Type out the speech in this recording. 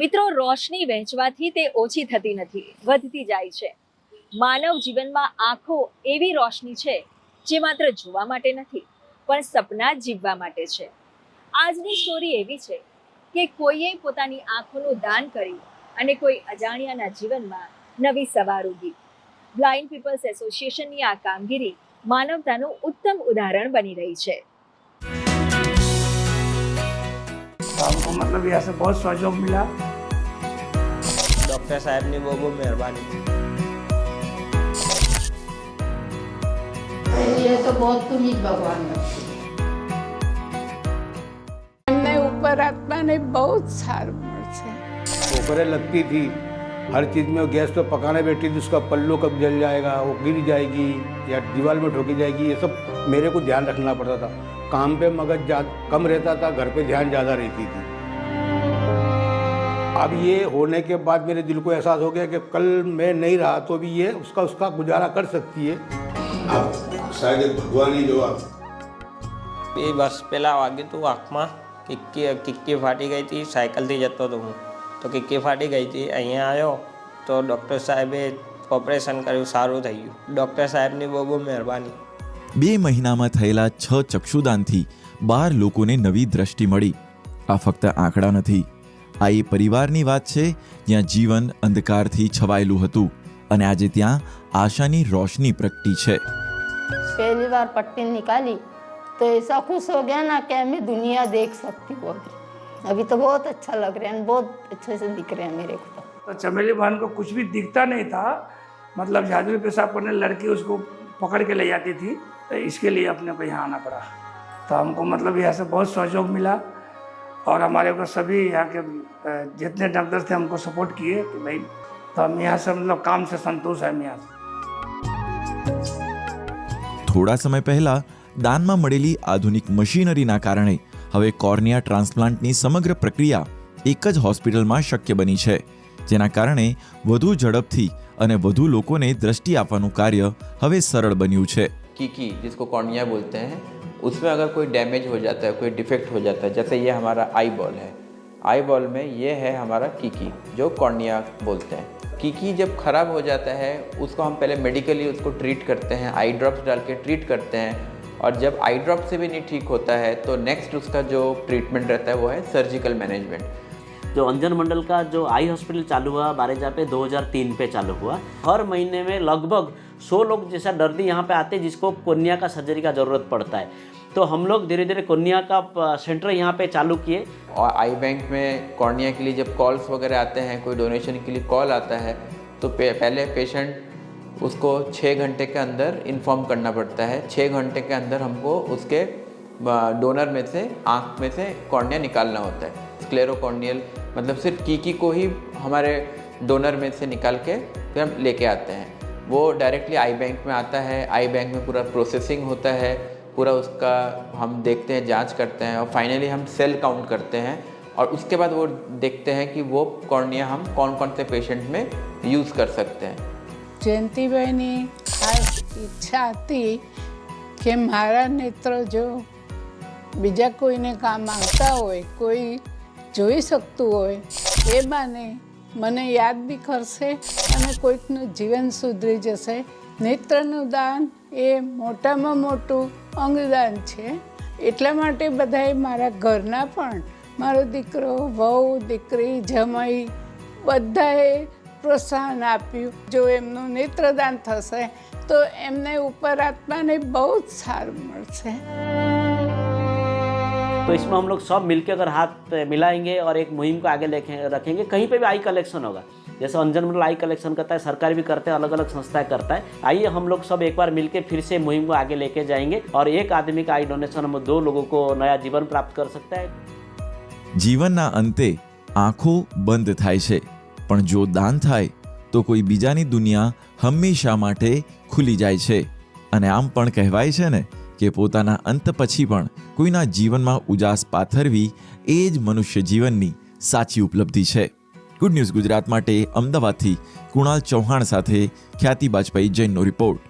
મિત્રો, રોશની વહેંચવાથી તે ઓછી થતી નથી, વધતી જાય છે. માનવ જીવનમાં આંખો એવી રોશની છે જે માત્ર જોવા માટે નથી, પણ સપના જીવવા માટે છે. આજની સ્ટોરી એવી છે કે કોઈએ પોતાની આંખોનું દાન કરી અને કોઈ અજાણ્યાના જીવનમાં નવી સવાર ઉગી. બ્લાઇન્ડ પીપલ્સ એસોસિએશનની આ કામગીરી માનવતાનું ઉત્તમ ઉદાહરણ બની રહી છે. हमको मतलब यहाँ से बहुत सहयोग मिला. डॉक्टर साहब ने वो मेहरबानी. ये तो बहुत पुनीत भगवान हमने ऊपर आत्मा ने बहुत सार મળશે. ठोकरें लगती थी हर चीज़ में. गैस पे पकाने बैठी थी, उसका पल्लू कब जल जाएगा, वो गिर जाएगी या दीवार में ठोकी जाएगी, ये सब मेरे को ध्यान रखना पड़ता था. काम पे मगज कम रहता था, घर पे ध्यान ज़्यादा रहती थी. अब ये होने के बाद मेरे दिल को एहसास हो गया कि कल मैं नहीं रहा तो भी ये उसका गुजारा कर सकती है. आप शायद भगवान ही जो आप 2 વર્ષ પહેલાં વાગ્યું હતું આંખમાં. કિક્કી ફાટી ગઈ હતી. સાયકલથી જતો હતો હું, તો કિક્કી ફાટી ગઈ હતી. અહીંયા આવ્યો તો ડૉક્ટર સાહેબે ઓપરેશન કર્યું, સારું થઈ ગયું. ડૉક્ટર સાહેબની બહુ મહેરબાની. 2 મહિનામાં થયેલા 6 ચક્ષુદાનથી 12 લોકોને નવી દ્રષ્ટિ મળી. આ ફક્ત આંકડા નથી, આ એ પરિવારની વાત છે જ્યાં જીવન અંધકારથી છવાયેલું હતું અને આજે ત્યાં આશાની રોશની પ્રગટી છે. पहली बार पट्टी निकाली तो ऐसा खुश हो गया ना कि मैं दुनिया देख सकती हूँ. अभी तो बहुत अच्छा लग रहा है, बहुत अच्छे से दिख रहे हैं मेरे को. तो चमेली बहन को कुछ भी दिखता नहीं था. मतलब झाड़ू पेशाब करने लड़की उसको पकड़ के ले जाती थी, तो इसके लिए अपने को यहाँ आना पड़ा. तो हमको मतलब यहाँ से बहुत सहयोग मिला और हमारे को सभी यहाँ के जितने डॉक्टर थे हमको सपोर्ट किए कि भाई, तो हम यहाँ से मतलब काम से संतुष्ट है. हम यहाँ से થોડા સમય પહેલા દાનમાં મળેલી આધુનિક મશીનરીના કારણે હવે કોર્નિયા ટ્રાન્સપ્લાન્ટની સમગ્ર પ્રક્રિયા એક જ હોસ્પિટલમાં શક્ય બની છે, જેના કારણે વધુ ઝડપથી અને વધુ લોકોને દ્રષ્ટિ આપવાનું કાર્ય હવે સરળ બન્યું છે. कीकी जिसको कॉर्निया बोलते हैं, उसमें अगर कोई डैमेज हो जाता है, कोई डिफेक्ट हो जाता है, जैसे ये हमारा आई बॉल है, आई बॉल में ये है हमारा कीकी जो कॉर्निया बोलते हैं. कीकी जब ख़राब हो जाता है उसको हम पहले मेडिकली उसको ट्रीट करते हैं, आई ड्रॉप्स डाल के ट्रीट करते हैं. और जब आई ड्रॉप से भी नहीं ठीक होता है तो नेक्स्ट उसका जो ट्रीटमेंट रहता है वो है सर्जिकल मैनेजमेंट. जो अंजन मंडल का जो आई हॉस्पिटल चालू हुआ बारेजा पे 2003 पे चालू हुआ. हर महीने में लगभग 100 लोग जैसा दर्दी यहाँ पे आते हैं जिसको कोर्निया का सर्जरी का ज़रूरत पड़ता है. तो हम लोग धीरे धीरे कोर्निया का सेंटर यहाँ पे चालू किए. और आई बैंक में कॉर्निया के लिए जब कॉल्स वगैरह आते हैं, कोई डोनेशन के लिए कॉल आता है, तो पहले पेशेंट उसको 6 घंटे के अंदर इन्फॉर्म करना पड़ता है. 6 घंटे के अंदर हमको उसके डोनर में से आँख में से कॉर्निया निकालना होता है. स्क्लेरोकॉर्नियल मतलब सिर्फ कीकी को ही हमारे डोनर में से निकाल के फिर हम लेके आते हैं. वो डायरेक्टली आई बैंक में आता है. आई बैंक में पूरा प्रोसेसिंग होता है, पूरा उसका हम देखते हैं, जांच करते हैं और फाइनली हम सेल काउंट करते हैं. और उसके बाद वो देखते हैं कि वो कॉर्निया हम कौन कौन से पेशेंट में यूज़ कर सकते हैं. જયંતિભાઈની ખાસ ઈચ્છા હતી કે મારા નેત્ર જો બીજા કોઈને કામ આવતા હોય, કોઈ જોઈ શકતું હોય, એ બાને મને યાદ બી કરશે અને કોઈકનું જીવન સુધરી જશે. નેત્રનું દાન એ મોટામાં મોટું અંગદાન છે. એટલા માટે બધાએ મારા ઘરના પણ મારો દીકરો, વહુ, દીકરી, જમાઈ બધાએ પ્રોત્સાહન આપ્યું. જો એમનું નેત્રદાન થશે તો એમને ઉપર આત્માને બહુ જ સારું મળશે. तो इसमें हम लोग सब मिलकर अगर हाथ मिलाएंगे और एक मुहिम को आगे लेके रखेंगे, कहीं पे भी आई कलेक्शन होगा. जैसे अंजन मंडल आई कलेक्शन करता है, सरकार भी करते हैं, अलग अलग संस्थाएं करता है. आइए हम लोग सब एक बार मिलकर फिर से मुहिम को आगे लेके जाएंगे और एक आदमी का आई डोनेशन हम 2 लोगों को नया जीवन प्राप्त कर सकता है. જીવનના અંતે આંખો બંધ થાય છે, પણ જો દાન થાય તો કોઈ બીજાની દુનિયા હંમેશા માટે ખુલી જાય છે. અને આમ પણ કહેવાય છે ને કે પોતાના અંત પછી પણ કોઈના જીવનમાં ઉજાસ પાથરવી એ જ મનુષ્ય જીવનની સાચી ઉપલબ્ધિ છે. ગુડ ન્યૂઝ ગુજરાત માટે અમદાવાદથી કુણાલ ચૌહાણ સાથે ખ્યાતિ બાજપાઈ જૈનનો રિપોર્ટ.